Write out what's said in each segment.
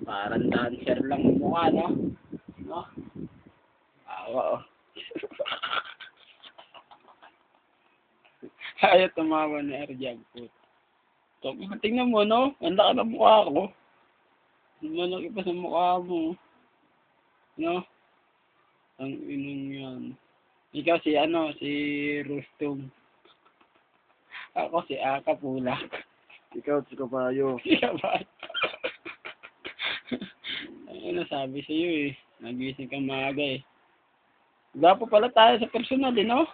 Parang dancer lang ang mukha, no? No? Awa, oh. Ayaw tumawa ni Arjag po. So, tingnan mo, no? Ang laki ng mukha ko. Malaki pa sa mukha mo. No? Ang inong yan. Ikaw si Rustum. Ako si Akapula. Ikaw, si Kabayo. Ikaw ba? Ano sabi sa iyo eh. Nagising kang maaga eh. Gwapo pala tayo sa personal eh, no?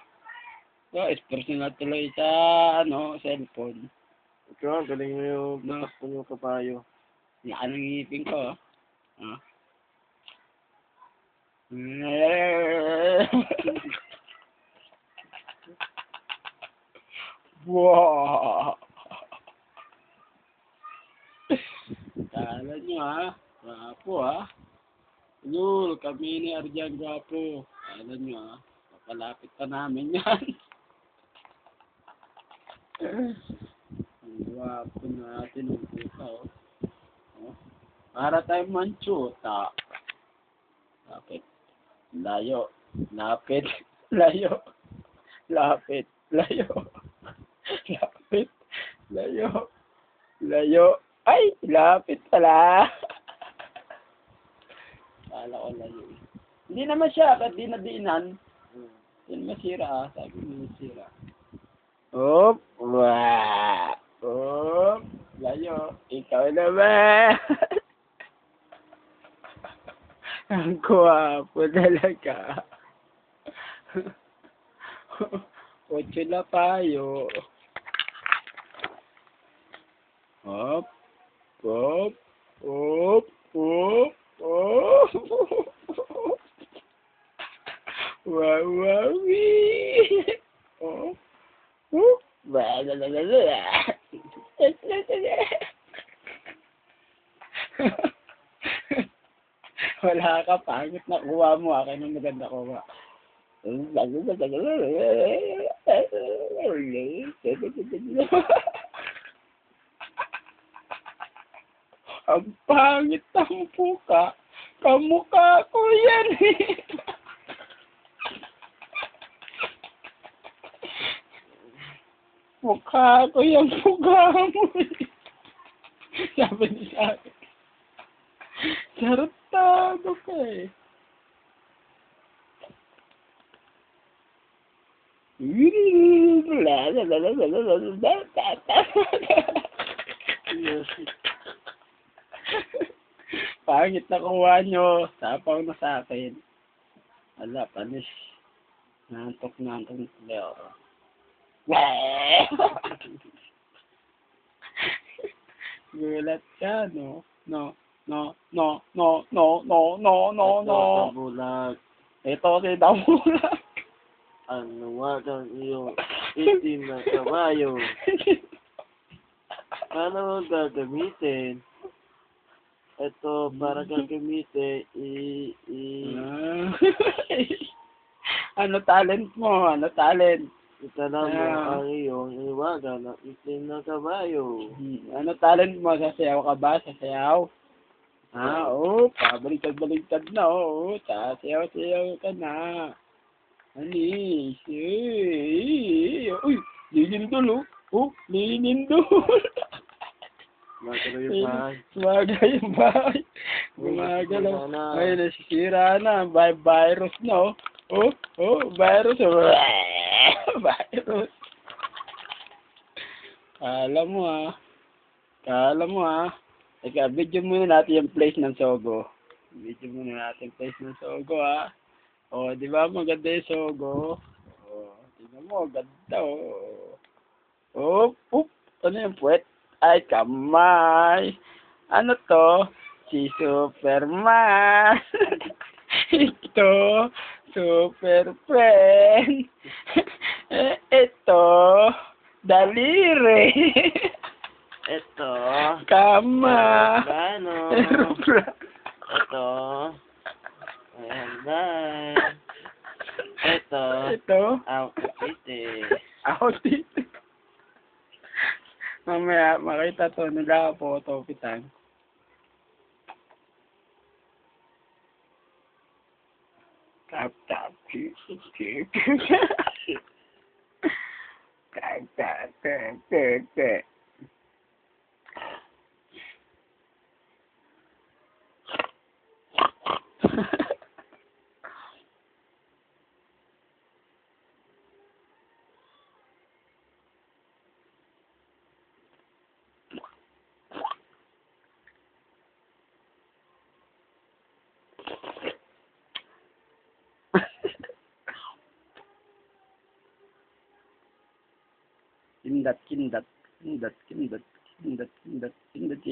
So, is personal tuloy sa, cellphone. Ikaw, galing mo yung No. batak mo yung Kabayo. Laka ng ngipin ko, oh. Ah. Wow! Kala nyo ha, gwapo ha. Lul, kami ni Arjan gwapo. Kala nyo ha, papalapit pa namin yan. Ang gwapo natin ang puta oh. Oh. Para tayong manchuta. Lapit. Layo. Lapit. Layo. Lapit. Layo. Lapit. Layo. Layo. Ay! Lapit pala. Kala ko layo. Hindi naman siya. Ba't di nadiinan? Hindi masira ah. Sabi mo masira. Op! Wow! Op! Layo. Ikaw naman. Ang gwapo talaga. Ocho na tayo. Op! Op! Op! Op! Op! Wow! Wow! Op! Op! Wala ka, pangit na kuha mo. Akin ang maganda kuha. Ang pangit ng puka. Kamukha ko yan eh. Mukha ko yung mukha mo eh. Sabi niya sa akin. Sartado ka eh. Pangit na kuha nyo. Sapaw na sa akin. Wala, panis. Nantok na leo. Gulat ka, no? No. Bulag. Ito si Damulag. Ano wagang iyong itim na Kabayo? Paano mo gagamitin? Ito, para gagamitin, Ano talent mo? Ano talent? itanong mo ang iyong iwaga ng itim na Kabayo. Ano talent mo? Sasayaw ka ba? Sasayaw? Oo. Pabaliktad na. Oo. Sasayaw ka na. Anis. Uy! Linindol, oh. Oh, linindol. Magkano yung bahay? Sumagay yung bahay. Gumagalaw. Ay, nasisira na. Virus na, oh. Oh, virus. Virus. Kala mo ah. Teka, video muna natin yung place ng Sogo. Video muna natin yung place ng Sogo ah. Oh, di ba maganda yung Sogo? Oh, tingnan mo, ganda oh. Oop, ano yung puwet? Ay, kamay. Ano to? Si Superman. Ito, super friend. Ito, daliri. Ito, Kama. Aeroplano. Ito, ayan, Ito, Ito, outfit. ako dito. Mamaya, makita to, nila po, topitan. Tap, tap, chip, chip, tap, tap, tap, tap, tap. Kindat, kindat, kindat, kindat, kindat, kindat, kindat,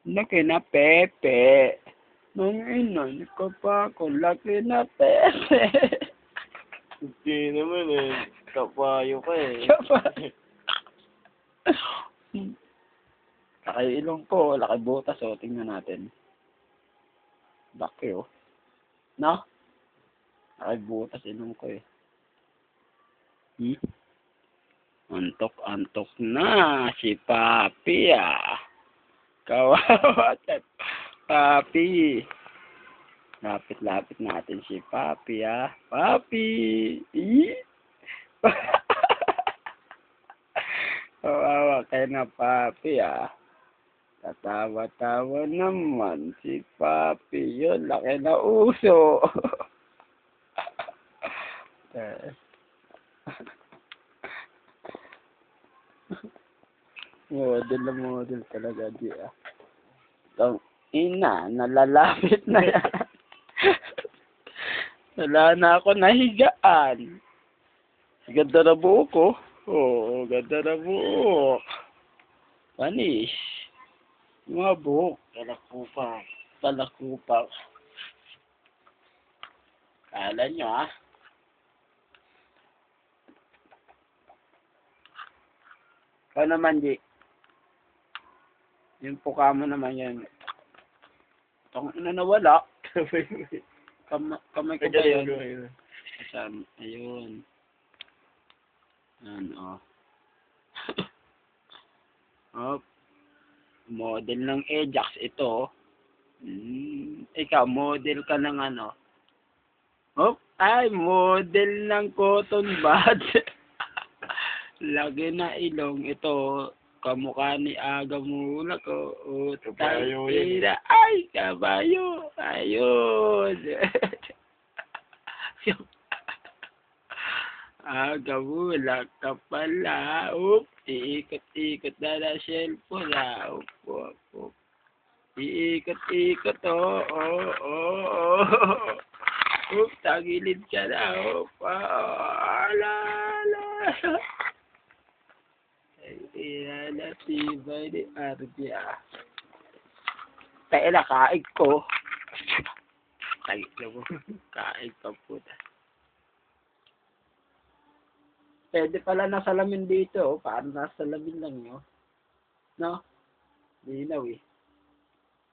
laki na pepe. Nung inon ko pa ako, laki na pepe. Hindi naman eh. Kapayo ka eh. Laki ilong ko, laki butas o, tingnan natin. Laki oh. No? Laki butas ilong ko eh. Antok-antok na si Papi ah. Kawawa Papi. Lapit-lapit natin si Papi ah. Papi! Kawawa kayo na Papi ah. Tatawa-tawa naman si Papi. Yun, laki na uso. Model talaga di ah. Tong ina, nalalapit na yan. Wala na ako nahigaan. Ganda na buhok ko. Oo, ganda na buhok. Panis. Yung mga buhok. Kalakupang. Palakupang. Kala nyo ah. Ikaw naman di. Yung puka mo naman yan. Itong ina nawala. Kamay ko ba yun? Asan? Ayun. Ano? Oh. Model ng Ajax ito. Ikaw, model ka ng ano? Oh, ay, model ng cotton buds. Lagi na ilong ito. Kamukha ni Aga muna ko. Kabayo yun. Ay, kabayo. Ayun. Aga muna ka pala. Iikot-ikot na na cellphone ha. Iikot-ikot oh. Tagilid ka na. Ala. Ilalatiba ni Ardia. Tayo kaig ko. Kaig na mo. Kaig ka puta. Pwede pala nasa lamin dito. Parang nasa lamin lang yun. No? Linaw eh.